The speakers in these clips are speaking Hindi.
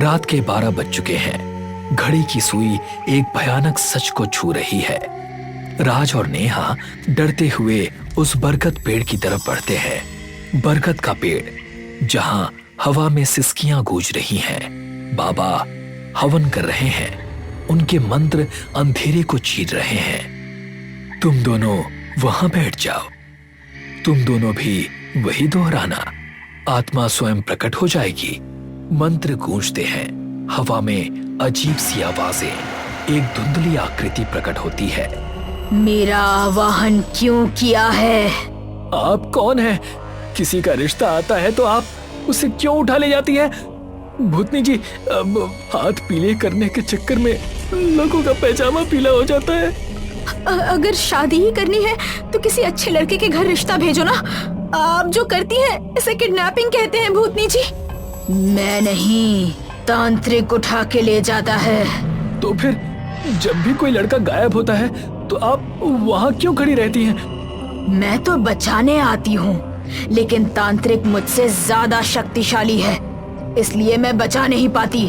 रात के 12 बज चुके हैं। घड़ी की सुई एक भयानक सच को छू रही है। राज और नेहा डरते हुए उस बरगद पेड़ की तरफ बढ़ते हैं। बरगद का पेड़ जहां हवा में सिसकियां गूंज रही हैं। बाबा हवन कर रहे हैं। उनके मंत्र अंधेरे को चीर रहे हैं। तुम दोनों वहां बैठ जाओ। तुम दोनों भी वही दोहराना। आत्मा स्वयं प्रकट हो जाएगी। मंत्र गूंजते हैं। हवा में अजीब सी आवाजें, एक धुंधली आकृति प्रकट होती है। मेरा आवाहन क्यों किया है? आप कौन है? किसी का रिश्ता आता है तो आप उसे क्यों उठा ले जाती है? भूतनी जी, अब हाथ पीले करने के चक्कर में लोगों का पैजामा पीला हो जाता है। अगर शादी ही करनी है तो किसी अच्छे लड़के के घर रिश्ता भेजो ना। आप जो करती हैं इसे किडनैपिंग कहते हैं भूतनी जी। मैं नहीं, तांत्रिक उठा के ले जाता है। तो फिर जब भी कोई लड़का गायब होता है तो आप वहाँ क्यों खड़ी रहती हैं? मैं तो बचाने आती हूँ, लेकिन तांत्रिक मुझसे ज्यादा शक्तिशाली है, इसलिए मैं बचा नहीं पाती।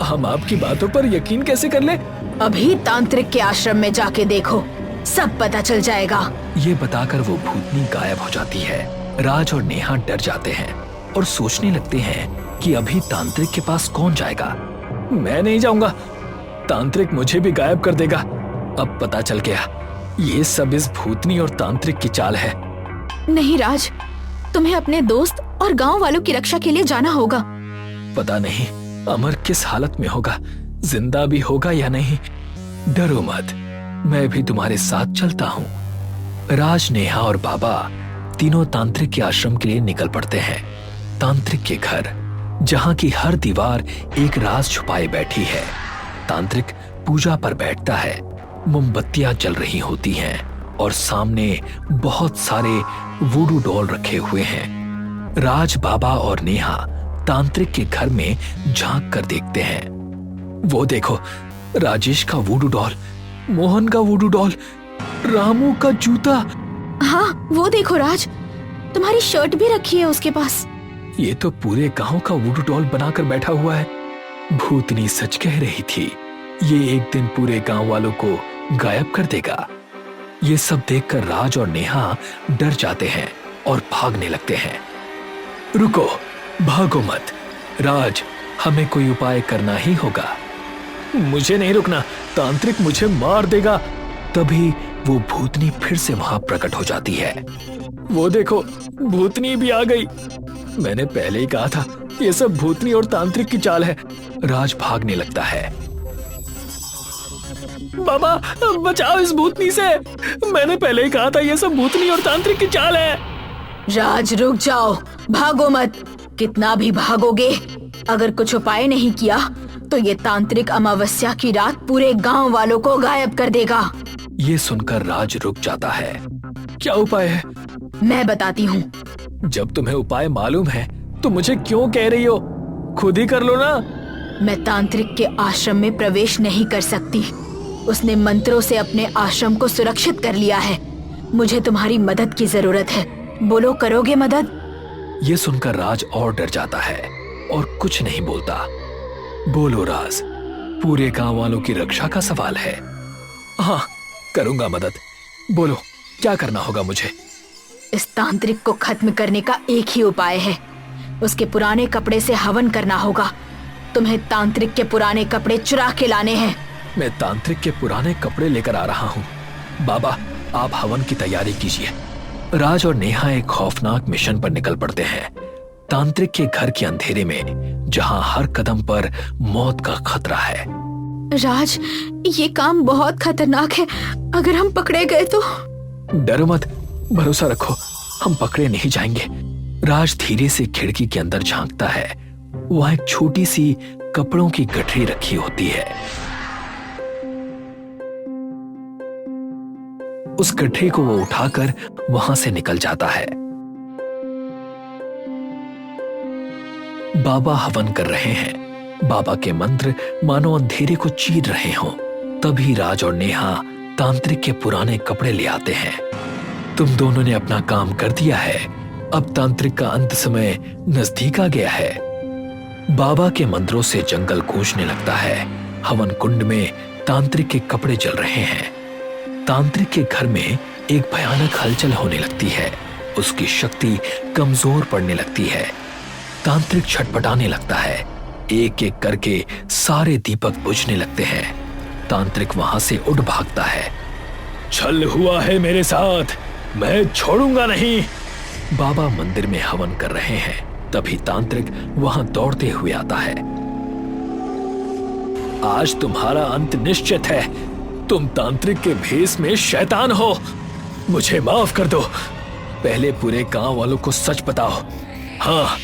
हम आपकी बातों पर यकीन कैसे कर ले? अभी तांत्रिक के आश्रम में जाके देखो, सब पता चल जाएगा। ये बताकर वो भूतनी गायब हो जाती है। राज और नेहा डर जाते हैं और सोचने लगते हैं कि अभी तांत्रिक के पास कौन जाएगा। मैं नहीं जाऊंगा, तांत्रिक मुझे भी गायब कर देगा। अब पता चल गया, ये सब इस भूतनी और तांत्रिक की चाल है। नहीं राज, तुम्हें अपने दोस्त और गांव वालों की रक्षा के लिए जाना होगा। पता नहीं अमर किस हालत में होगा, जिंदा भी होगा या नहीं। डरो मत, मैं भी तुम्हारे साथ चलता हूँ। राज, नेहा और बाबा तीनों तांत्रिक के आश्रम के लिए निकल पड़ते हैं। तांत्रिक के घर, जहाँ की हर दीवार एक राज छुपाए बैठी है। तांत्रिक पूजा पर बैठता है। मोमबत्तियां जल रही होती हैं और सामने बहुत सारे वुडू डॉल रखे हुए हैं। राज, बाबा और नेहा तांत्रिक के घर में झांक कर देखते हैं। वो देखो, राजेश का वुडू डॉल, मोहन का वुडू डॉल, रामू का जूता। हाँ, वो देखो राज, तुम्हारी शर्ट भी रखी है उसके पास। ये तो पूरे गांव का वुडू डॉल बनाकर बैठा हुआ है। भूतनी सच कह रही थी, ये एक दिन पूरे गांव वालों को गायब कर देगा। ये सब देखकर राज और नेहा डर जाते हैं और भागने लगते हैं। रुको, भागो मत। राज, हमें कोई उपाय करना ही होगा। मुझे नहीं रुकना, तांत्रिक मुझे मार देगा। तभी वो भूतनी फिर से वहां प्रकट हो जाती है। वो देखो, भूतनी भी आ गई। मैंने पहले ही कहा था, ये सब भूतनी और तांत्रिक की चाल है। राज भागने लगता है। बाबा, बचाओ इस भूतनी से। मैंने पहले ही कहा था, ये सब भूतनी और तांत्रिक की चाल है। राज रुक जाओ, भागो मत। कितना भी भागोगे, अगर कुछ उपाय नहीं किया तो ये तांत्रिक अमावस्या की रात पूरे गांव वालों को गायब कर देगा। ये सुनकर राज रुक जाता है। क्या उपाय है? मैं बताती हूँ। जब तुम्हें उपाय मालूम है तो मुझे क्यों कह रही हो? खुद ही कर लो ना। मैं तांत्रिक के आश्रम में प्रवेश नहीं कर सकती। उसने मंत्रों से अपने आश्रम को सुरक्षित कर लिया है। मुझे तुम्हारी मदद की जरूरत है। बोलो, करोगे मदद? ये सुनकर राज और डर जाता है और कुछ नहीं बोलता। बोलो राज, पूरे गांव वालों की रक्षा का सवाल है। हाँ, करूंगा मदद। बोलो, क्या करना होगा मुझे? इस तांत्रिक को खत्म करने का एक ही उपाय है। उसके पुराने कपड़े से हवन करना होगा। तुम्हें तांत्रिक के पुराने कपड़े चुरा के लाने हैं। मैं तांत्रिक के पुराने कपड़े लेकर आ रहा हूँ। बाबा, आप हवन की तैयारी कीजिए। राज और नेहा एक खौफनाक मिशन पर निकल पड़ते हैं। तांत्रिक के घर के अंधेरे में, जहाँ हर कदम पर मौत का खतरा है। राज, ये काम बहुत खतरनाक है। अगर हम पकड़े गए तो? डरो मत, भरोसा रखो, हम पकड़े नहीं जाएंगे। राज धीरे से खिड़की के अंदर झांकता है। वहां एक छोटी सी कपड़ों की गठरी रखी होती है। उस गठरी को वो उठाकर वहां से निकल जाता है। बाबा हवन कर रहे हैं। बाबा के मंत्र मानो अंधेरे को चीर रहे हों। तभी राज और नेहा तांत्रिक के पुराने कपड़े ले आते हैं। तुम दोनों ने अपना काम कर दिया है। अब तांत्रिक का अंत समय नजदीक आ गया है। बाबा के मंत्रों से जंगल गूंजने लगता है। हवन कुंड में तांत्रिक के कपड़े जल रहे हैं। तांत्रिक के घर में एक भयानक हलचल होने लगती है। उसकी शक्ति कमजोर पड़ने लगती है। तांत्रिक छटपटाने लगता है। एक एक करके सारे दीपक बुझने लगते हैं। तांत्रिक वहां से उड़ भागता है। छल हुआ है मेरे साथ, मैं छोड़ूंगा नहीं। बाबा मंदिर में हवन कर रहे हैं। तभी तांत्रिक वहां दौड़ते हुए आता है। आज तुम्हारा अंत निश्चित है। तुम तांत्रिक के भेष में शैतान हो। मुझे माफ कर दो। पहले पूरे गांव वालों को सच बताओ। हाँ,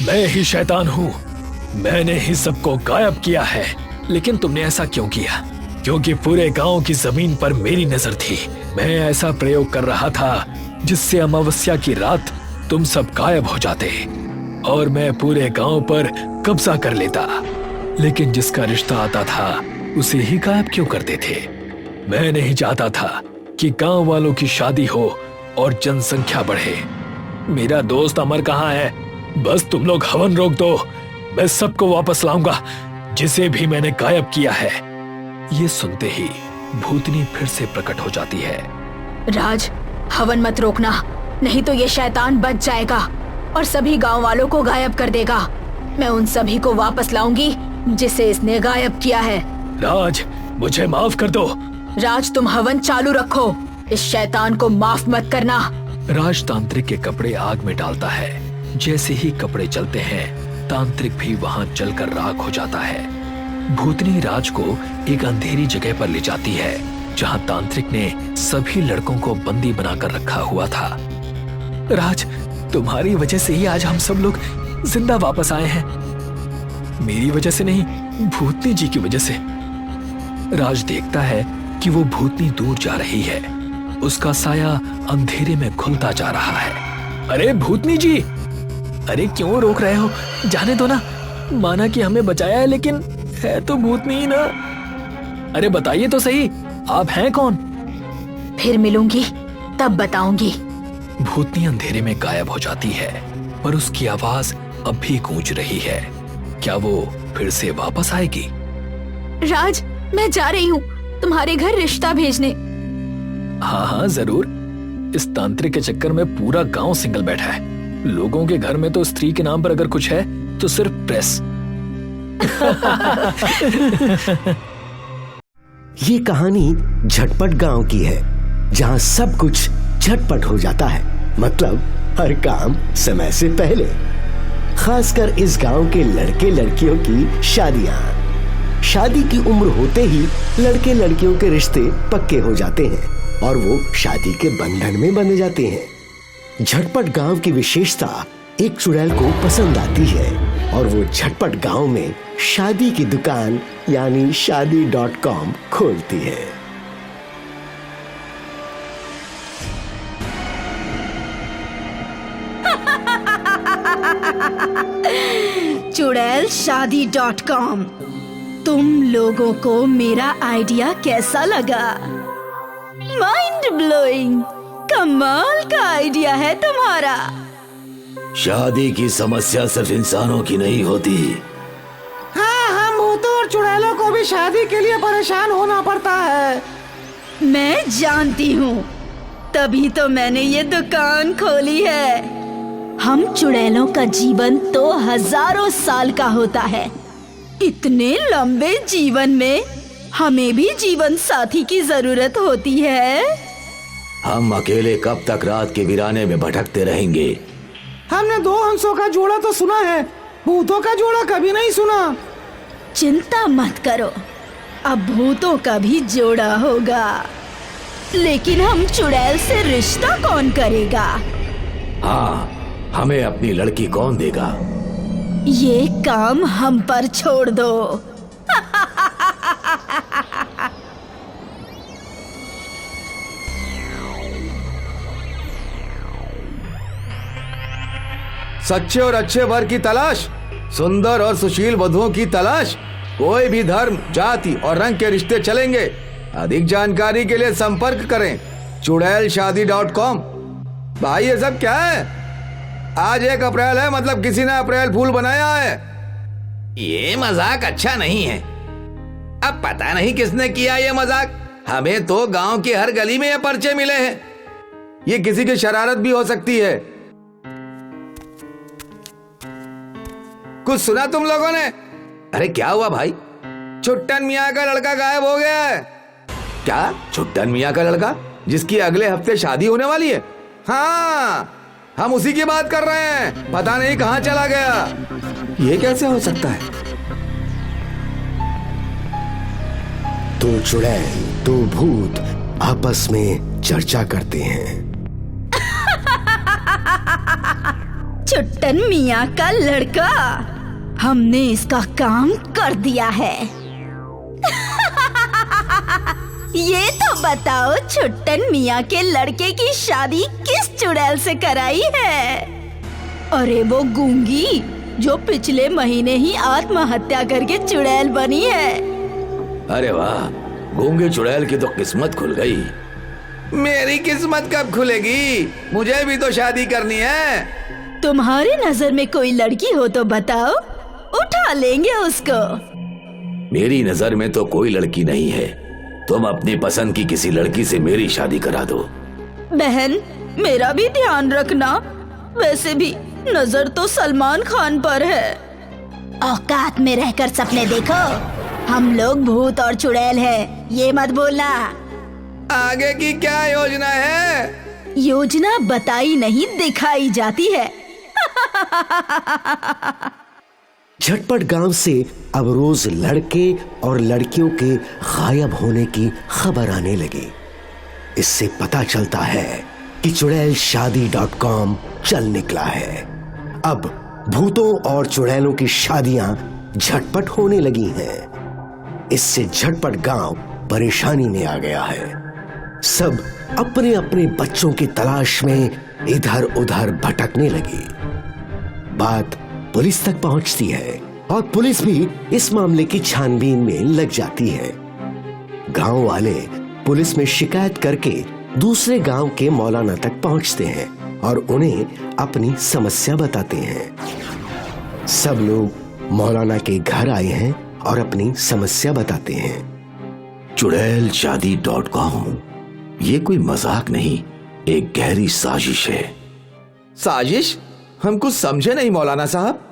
मैं ही शैतान हूँ। मैंने ही सबको गायब किया है। लेकिन तुमने ऐसा क्यों किया? क्योंकि पूरे गांव की जमीन पर मेरी नजर थी। मैं ऐसा प्रयोग कर रहा था जिससे अमावस्या की रात तुम सब गायब हो जाते और मैं पूरे गांव पर कब्जा कर लेता। लेकिन जिसका रिश्ता आता था उसे ही गायब क्यों करते थे? मैं नहीं चाहता था कि गांव वालों की शादी हो और जनसंख्या बढ़े। मेरा दोस्त अमर कहाँ है? बस तुम लोग हवन रोक दो, मैं सबको वापस लाऊंगा जिसे भी मैंने गायब किया है। ये सुनते ही भूतनी फिर से प्रकट हो जाती है। राज, हवन मत रोकना, नहीं तो ये शैतान बच जाएगा और सभी गांव वालों को गायब कर देगा। मैं उन सभी को वापस लाऊंगी जिसे इसने गायब किया है। राज, मुझे माफ कर दो। राज, तुम हवन चालू रखो, इस शैतान को माफ मत करना। राज तांत्रिक के कपड़े आग में डालता है। जैसे ही कपड़े जलते हैं, तांत्रिक भी वहां जलकर राख हो जाता है। भूतनी राज को एक अंधेरी जगह पर ले जाती है जहां तांत्रिक ने सभी लड़कों को बंदी बनाकर रखा हुआ था। राज, तुम्हारी वजह से ही आज हम सब लोग जिंदा वापस आए हैं। मेरी वजह से नहीं, भूतनी जी की वजह से। राज देखता है कि वो भूतनी दूर जा रही है। उसका साया अंधेरे में खुलता जा रहा है। अरे भूतनी जी, अरे क्यों रोक रहे हो? जाने दो ना। माना कि हमें बचाया है लेकिन है तो भूतनी ही ना। अरे बताइए तो सही, आप हैं कौन? फिर मिलूंगी तब बताऊंगी। भूतनी अंधेरे में गायब हो जाती है पर उसकी आवाज अब भी गूंज रही है। क्या वो फिर से वापस आएगी? राज, मैं जा रही हूँ तुम्हारे घर रिश्ता भेजने। हाँ हाँ जरूर। इस तांत्रिक के चक्कर में पूरा गांव सिंगल बैठा है। लोगों के घर में तो स्त्री के नाम पर अगर कुछ है तो सिर्फ प्रेस। ये कहानी झटपट गांव की है जहां सब कुछ झटपट हो जाता है। मतलब हर काम समय से पहले। खासकर इस गांव के लड़के लड़कियों की शादियां। शादी की उम्र होते ही लड़के लड़कियों के रिश्ते पक्के हो जाते हैं और वो शादी के बंधन में बंध जाते हैं। झटपट गांव की विशेषता एक चुड़ैल को पसंद आती है और वो झटपट गांव में शादी की दुकान यानी शादी.com खोलती है। चुड़ैल शादी.com। तुम लोगों को मेरा आइडिया कैसा लगा? माइंड ब्लोइंग, कमाल का आइडिया है तुम्हारा। शादी की समस्या सिर्फ इंसानों की नहीं होती। हाँ, हम भूतों और चुड़ैलों को भी शादी के लिए परेशान होना पड़ता है। मैं जानती हूँ, तभी तो मैंने ये दुकान खोली है। हम चुड़ैलों का जीवन तो हजारों साल का होता है। इतने लंबे जीवन में हमें भी जीवन साथी की जरूरत होती है। हम अकेले कब तक रात के वीराने में भटकते रहेंगे? हमने 2 हंसों का जोड़ा तो सुना है, भूतों का जोड़ा कभी नहीं सुना। चिंता मत करो, अब भूतों का भी जोड़ा होगा। लेकिन हम चुड़ैल से रिश्ता कौन करेगा? हाँ, हमें अपनी लड़की कौन देगा? ये काम हम पर छोड़ दो। सच्चे और अच्छे वर की तलाश, सुंदर और सुशील वधुओं की तलाश। कोई भी धर्म, जाति और रंग के रिश्ते चलेंगे। अधिक जानकारी के लिए संपर्क करें चुड़ैल शादी.com। भाई ये सब क्या है? आज 1 अप्रैल है, मतलब किसी ने अप्रैल फूल बनाया है। ये मजाक अच्छा नहीं है। अब पता नहीं किसने किया ये मजाक। हमें तो गांव की हर गली में ये पर्चे मिले हैं। ये किसी की शरारत भी हो सकती है। कुछ सुना तुम लोगों ने? अरे क्या हुआ भाई? छुट्टन मियाँ का लड़का गायब हो गया है। क्या? छुट्टन मियाँ का लड़का जिसकी अगले हफ्ते शादी होने वाली है? हाँ, हम उसी की बात कर रहे हैं। पता नहीं कहाँ चला गया। ये कैसे हो सकता है? तो चुड़ैल तो भूत आपस में चर्चा करते हैं। छुट्टन मियाँ का लड़का, हमने इसका काम कर दिया है। ये तो बताओ छुट्टन मियाँ के लड़के की शादी किस चुड़ैल से कराई है? अरे वो गूंगी जो पिछले महीने ही आत्महत्या करके चुड़ैल बनी है। अरे वाह, गूंगे चुड़ैल की तो किस्मत खुल गई। मेरी किस्मत कब खुलेगी? मुझे भी तो शादी करनी है। तुम्हारी नजर में कोई लड़की हो तो बताओ, उठा लेंगे उसको। मेरी नजर में तो कोई लड़की नहीं है। तुम अपनी पसंद की किसी लड़की से मेरी शादी करा दो। बहन, मेरा भी ध्यान रखना। वैसे भी नजर तो सलमान खान पर है। औकात में रहकर सपने देखो। हम लोग भूत और चुड़ैल हैं, ये मत बोलना। आगे की क्या योजना है? योजना बताई नहीं, दिखाई जाती है। झटपट गांव से अब रोज लड़के और लड़कियों के गायब होने की खबर आने लगी। इससे पता चलता है कि चुड़ैल शादी.com चल निकला है। अब भूतों और चुड़ैलों की शादियां झटपट होने लगी हैं। इससे झटपट गांव परेशानी में आ गया है। सब अपने अपने बच्चों की तलाश में इधर उधर भटकने लगी। बात पुलिस तक पहुंचती है और पुलिस भी इस मामले की छानबीन में लग जाती है। गांव वाले पुलिस में शिकायत करके दूसरे गांव के मौलाना तक पहुंचते हैं और उन्हें अपनी समस्या बताते हैं। सब लोग मौलाना के घर आए हैं और अपनी समस्या बताते हैं। चुड़ैल शादी.com ये कोई मजाक नहीं, एक गहरी साजिश है। साजिश? हम कुछ समझे नहीं मौलाना साहब।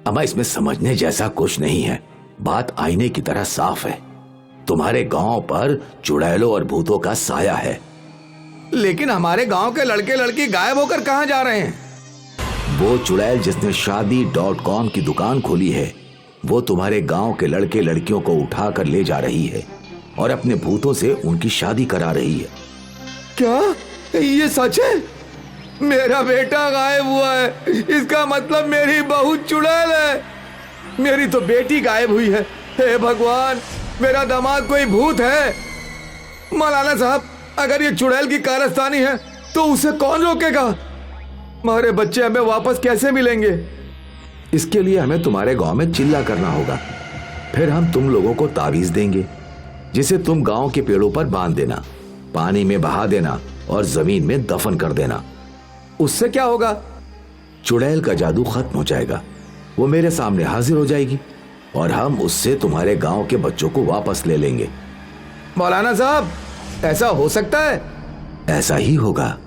अमा, इसमें समझने जैसा कुछ नहीं है। बात आईने की तरह साफ है। तुम्हारे गांव पर चुड़ैलों और भूतों का साया है। लेकिन हमारे गांव के लड़के लड़की गायब होकर कहाँ जा रहे हैं? वो चुड़ैल जिसने शादी.com की दुकान खोली है, वो तुम्हारे गांव के लड़के लड़कियों को उठाकर ले जा रही है और अपने भूतों से उनकी शादी करा रही है। क्या ये सच है? मेरा बेटा गायब हुआ है, इसका मतलब मेरी बहू चुड़ैल है। मेरी तो बेटी गायब हुई है। हे भगवान, मेरा दामाद कोई भूत है। मौलाना साहब, अगर ये चुड़ैल की कारस्तानी है तो उसे कौन रोकेगा? हमारे बच्चे हमें वापस कैसे मिलेंगे? इसके लिए हमें तुम्हारे गांव में चिल्ला करना होगा। फिर हम तुम लोगों को तावीज देंगे, जिसे तुम गांव के पेड़ों पर बांध देना, पानी में बहा देना और जमीन में दफन कर देना। उससे क्या होगा? चुड़ैल का जादू खत्म हो जाएगा। वो मेरे सामने हाजिर हो जाएगी और हम उससे तुम्हारे गांव के बच्चों को वापस ले लेंगे। मौलाना साहब, ऐसा हो सकता है? ऐसा ही होगा।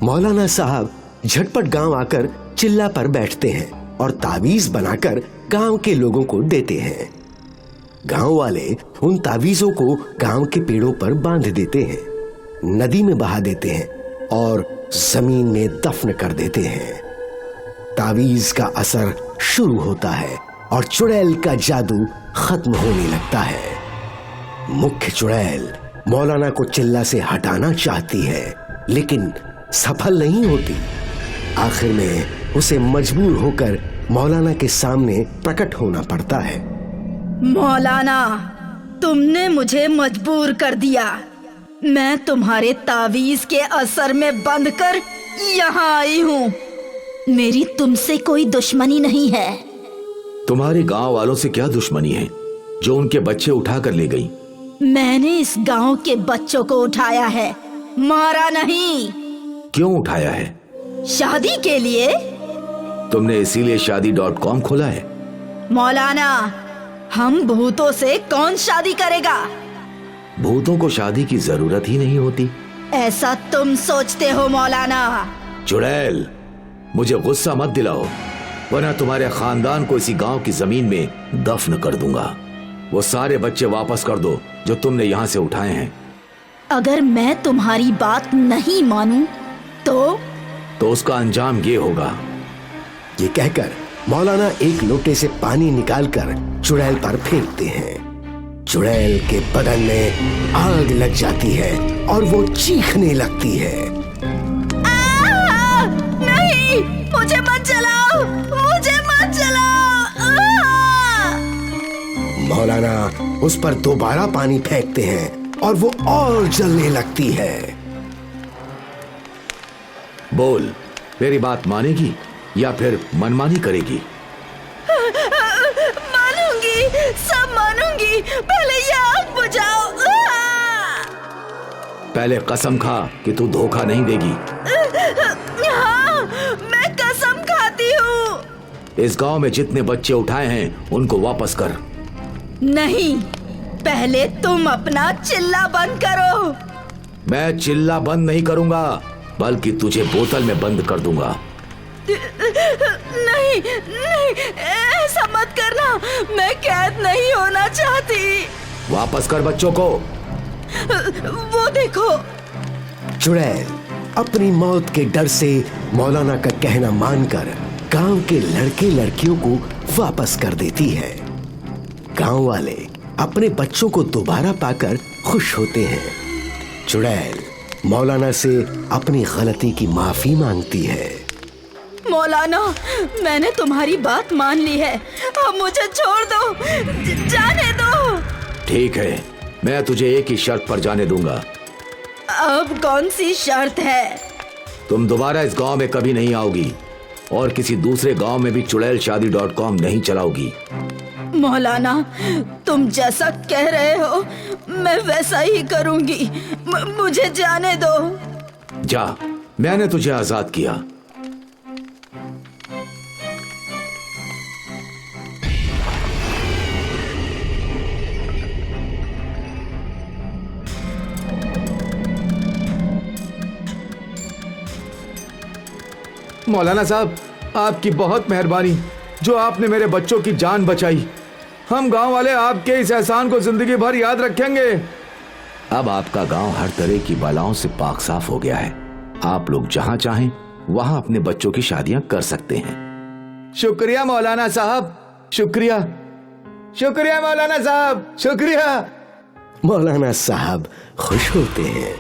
मौलाना साहब झटपट गांव आकर चिल्ला पर बैठते हैं और तावीज बनाकर गांव के लोगों को देते हैं। गांव वाले उन तावीजों को गांव के पेड़ों पर बांध देते हैं, नदी में बहा देते हैं और जमीन में दफन कर देते हैं। तावीज का असर शुरू होता है और चुड़ैल का जादू खत्म होने लगता है। मुख्य चुड़ैल मौलाना को चिल्ला से हटाना चाहती है, लेकिन सफल नहीं होती। आखिर में उसे मजबूर होकर मौलाना के सामने प्रकट होना पड़ता है। मौलाना, तुमने मुझे मजबूर कर दिया। मैं तुम्हारे तावीज के असर में बंद कर यहाँ आई हूँ। मेरी तुमसे कोई दुश्मनी नहीं है। तुम्हारे गांव वालों से क्या दुश्मनी है जो उनके बच्चे उठा कर ले गई? मैंने इस गांव के बच्चों को उठाया है, मारा नहीं। क्यों उठाया है? शादी के लिए। तुमने इसीलिए शादी.com खोला है? मौलाना, हम भूतों से कौन शादी करेगा? भूतों को शादी की जरूरत ही नहीं होती। ऐसा तुम सोचते हो मौलाना? चुड़ैल, मुझे गुस्सा मत दिलाओ, वरना तुम्हारे खानदान को इसी गांव की जमीन में दफन कर दूंगा। वो सारे बच्चे वापस कर दो जो तुमने यहाँ से उठाए हैं। अगर मैं तुम्हारी बात नहीं मानूं तो उसका अंजाम ये होगा। ये कहकर मौलाना एक लोटे से पानी निकालकर चुड़ैल पर फेंकते हैं। चुड़ैल के बदन में आग लग जाती है और वो चीखने लगती है। नहीं, मुझे मत जलाओ, मुझे मत जलाओ। मौलाना उस पर दोबारा पानी फेंकते हैं और वो और जलने लगती है। बोल, मेरी बात मानेगी या फिर मनमानी करेगी? मानूंगी, सब मानूंगी। पहले ये आग बुझाओ। पहले कसम खा कि तू धोखा नहीं देगी। हाँ, मैं कसम खाती हूँ। इस गांव में जितने बच्चे उठाए हैं उनको वापस कर। नहीं, पहले तुम अपना चिल्ला बंद करो। मैं चिल्ला बंद नहीं करूंगा, बल्कि तुझे बोतल में बंद कर दूंगा। नहीं, नहीं, ऐसा मत करना। मैं कैद नहीं होना चाहती। वापस कर बच्चों को। वो देखो। चुड़ैल अपनी मौत के डर से मौलाना का कहना मानकर गांव के लड़के लड़कियों को वापस कर देती है। गांव वाले अपने बच्चों को दोबारा पाकर खुश होते हैं। चुड़ैल मौलाना से अपनी गलती की माफी मांगती है। मौलाना, मैंने तुम्हारी बात मान ली है, अब मुझे छोड़ दो, जाने दो। ठीक है, मैं तुझे एक ही शर्त पर जाने दूंगा। अब कौन सी शर्त है? तुम दोबारा इस गांव में कभी नहीं आओगी और किसी दूसरे गांव में भी चुड़ैलशादी.com नहीं चलाओगी। मौलाना, तुम जैसा कह रहे हो मैं वैसा ही करूंगी। मुझे जाने दो। जा, मैंने तुझे आजाद किया। मौलाना साहब, आपकी बहुत मेहरबानी जो आपने मेरे बच्चों की जान बचाई। हम गांव वाले आपके इस एहसान को जिंदगी भर याद रखेंगे। अब आपका गांव हर तरह की बलाओं से पाक साफ हो गया है। आप लोग जहां चाहें वहां अपने बच्चों की शादियां कर सकते हैं। शुक्रिया मौलाना साहब, शुक्रिया, शुक्रिया मौलाना साहब, शुक्रिया। मौलाना साहब खुश होते हैं।